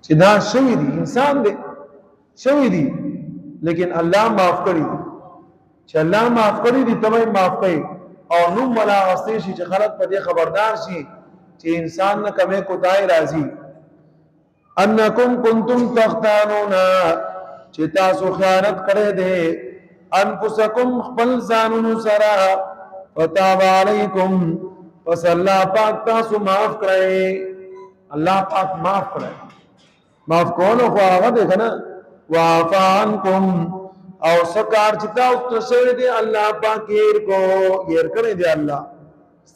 چې دا شوی دی انسان دی شوی دی لیکن الله معاف کړی دی چې الله معاف کړی دی ته معاف کړي او نو ملا واستې شي چې خلک په دې خبردار شي چې انسان نه کمه کوتای راځي انکم کنتم تختانون چې تاسو خیانت کړی دی انفسکم خپل ځانونو سره وتاب علیکم پس الله پاک تاسو معاف کړی الله پاک معاف کړی معاف کولو خو هغه دی کنه وعفا عنکم او سکار چتا تشوی دی الله پاک ير کړی دی الله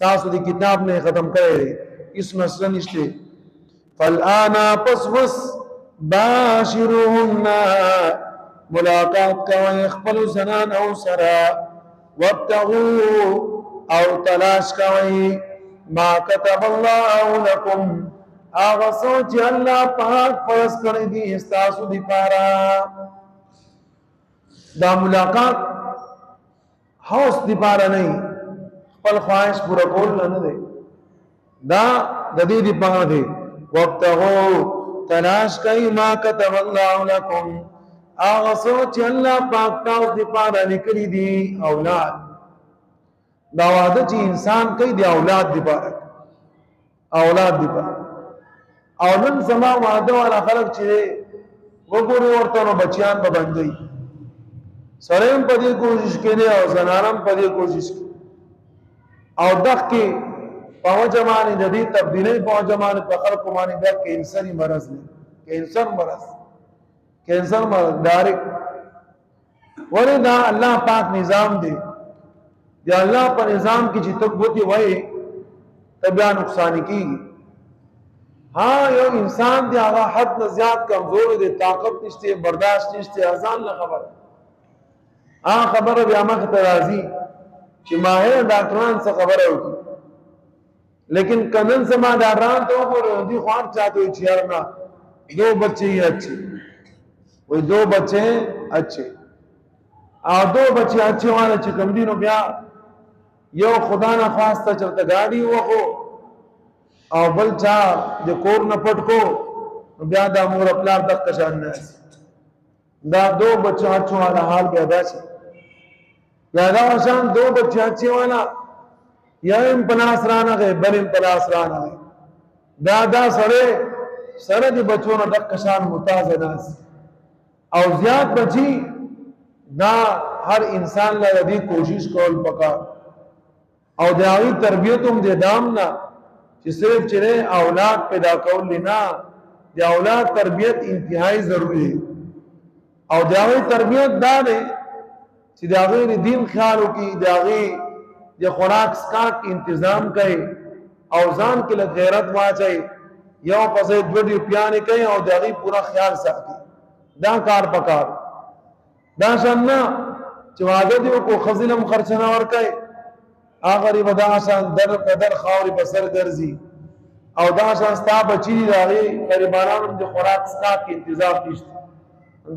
تاسو دی کتاب نه ختم کړی دی اس مسله نشته فالآن پس باشروهن ملاقات کوي خپل زنان او سرا وابتغوا او تلاش کوي ما كتب الله لكم اغه سوچ الله پاک فرض کړی دی تاسو دی پارا دا ملاقات هوس دی پارا نه خپل خواهش پورا کول نه دی دا د دې دی پاره دی وابتغوا تلاش کوي ما كتب الله لكم اغه سوچ الله پاک تاسو دی پارا لیکلی دی اولاد دا وعده چې انسان کوي دی اولاد دی پارا اولاد دی پارا او نن زما وعده والا خلق چې وګوري ورته نو بچیان به باندې سرهم په دې کوشش کوي او زنانم په دې کوشش کوي او دغه په جماعت د دې تبدیلی په جماعت په خلق باندې دا کینسري مرض نه کینسر مرض ډایرک وردا الله پاک نظام دی دی الله په نظام کې چې تبوتی وای تبیا نقصان کیږي ها یو انسان دی هغه حد نه زیات کمزور دی طاقت نشته برداشت نشته اذان نه خبر خبره بیا مخ ته راځي چې ماهر ډاکټران څخه خبره وکړي لیکن کنن سما ډاکټران ته وګورئ دی خوان چاته چې یارنا دو بچے ہی اچھے وہی دو بچے اچھے دو بچے اچھے والا چې کوم دینو بیا یو خدا نه خواسته چرته گاډي وخو او بل چا د کور نه پټ کو بیا د مور خپل د قشان نه دا دو بچو اچھو والا حال بیا داسي یا دا شان دو بچے اچھے والا یا ام پناس رانه غي بل ام پناس رانه دا سره دی بچو نه د قشان متازه ناس او زیات بچی دا هر انسان له دې کوشش کول پکار او د هغه تربیت هم د دام نه چې صرف چره اولاد پیدا کول نه د اولاد تربیت انتهایی ضروری او د هغه تربیت دا نه چې د هغه دین خیال وکي د هغه د خوراک سکاک تنظیم کوي او ځان کې له غیرت واچي یو پسې دوی پیانې کوي او د هغه پورا خیال ساتي دا کار پکار دا څنګه چې واده دی کو خزلم خرچنه ور کوي اخري ودا شان در قدر خاوري بسر ګرځي او دا شان ستا بچی راغي غریبانو د خوراک سکاک تنظیم نشته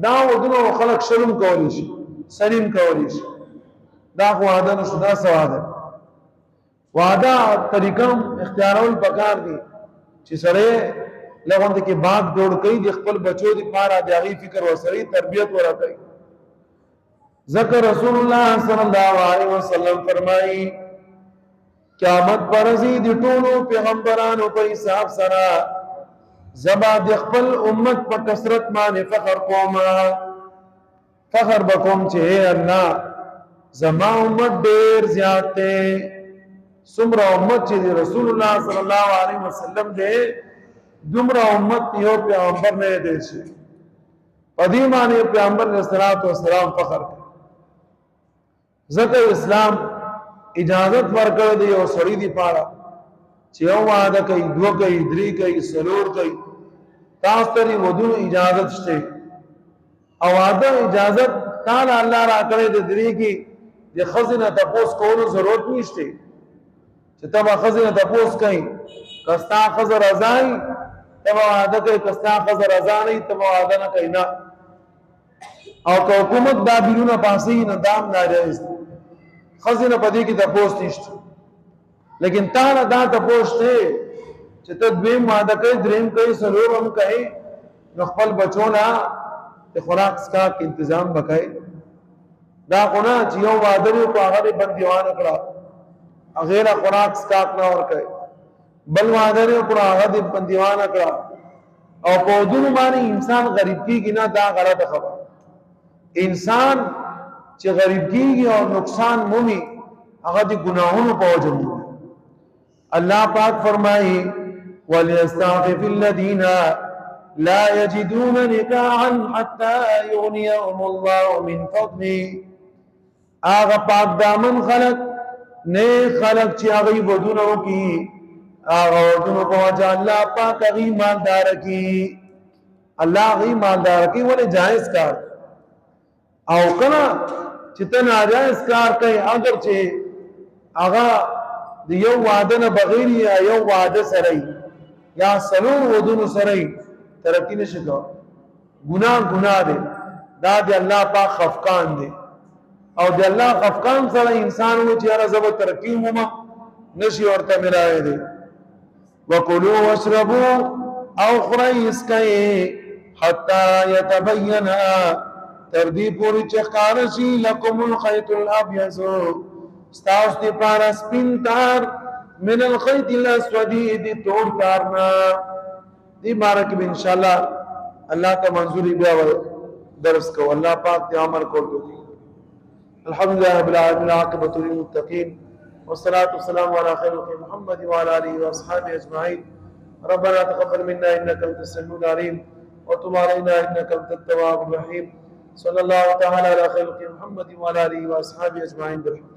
دا ودونو خلق شرم کولی شي سلیم کولی شي دا خو واده نو شدا سواده واده طریقم اختیارول پکار دي چې سره لغوند کې باغ جوړ کوي د خپل بچو د پاره د هغه فکر وسري تربيت ورکړي ذکر رسول الله صلی الله علیه وسلم فرمایي قیامت پر ورځ د ټولو پیغمبرانو په حساب سره زما د خپل امت په کثرت باندې فخر کوم فخر بکوم چې الله زما امت ډیر زیات ده سمرا امت چې رسول الله صلی الله علیه وسلم دې دومره امت یو پیغمبر نه دی شي قدیمانه پیغمبر علیہ الصلوۃ والسلام فخر ذکر اسلام اجازت ورکړه دی او سړی دی پاره چې یو وعده کوي دو کوي درې کوي سلور کوي تاسو ته ودونو اجازت شته او وعده اجازت تعالی الله را کړی د درې کې د خزینه تاسو کولو ضرورت نشته چې تبا خزینه تاسو کوي کستا خزر ازای تبا وعده کوي کستا خزر ازای تبا وعده نه کوي نه او که حکومت دا بیرونه پاسي نه دام ناجایز خزینه پدې کې تاسو نشته لیکن تعالی دا تاسو ته چې ته دوی وعده کوي دریم کوي سلور هم کوي نو خپل بچونا د خوراک اسکاک تنظیم وکړي دا خونه چې یو وعده په هغه بندیوان کړه غیر خوراک اسکاک نه ورکړي بل وعده په هغه بندیوان کړه او په دونو باندې انسان غریب کیږي نه دا غلطه خبره انسان چې غریب کیږي او نقصان مومي هغه د ګناهونو په وجه مومي الله پاک فرمایي وليستعفف الذين لا يجدون نكاحا حتى يغنيهم الله من فضله هغه پاک دامن خلق نه خلق چې هغه ودونه وکي هغه ودونه په وجه الله پاک هغه مالدار کی الله هغه مالدار کی ولې جائز کار او کنا چې ته ناجائز کار کوي اگر چې هغه د یو وعده نه بغیر یا یو وعده سره یا سلور ودونو سره ترقی نشي کوي ګناه دی دا دی الله پاک خفقان دی او دی الله خفقان سره انسان و چې هر زبر ترقی موما نشي ورته ملای دی وکلوا واشربوا او خریس کوي حتا يتبين تردی پوری چې قارشی لکم الخیط الابیض استاس دی پارا سپین تار من الخیط الاسودی دی توڑ تارنا دی بارک بھی انشاءاللہ اللہ کا منظوری بیا درس کو اللہ پاک دی عمر کو دی الحمدللہ رب العالمین عاقبۃ للمتقین والصلاة والسلام على خير محمد وعلى آله وأصحابه أجمعين ربنا تقبل منا إنك أنت السميع العليم وتب علينا إنك أنت التواب الرحيم صلى الله تعالى على خير محمد وعلى آله وأصحابه أجمعين بالحمد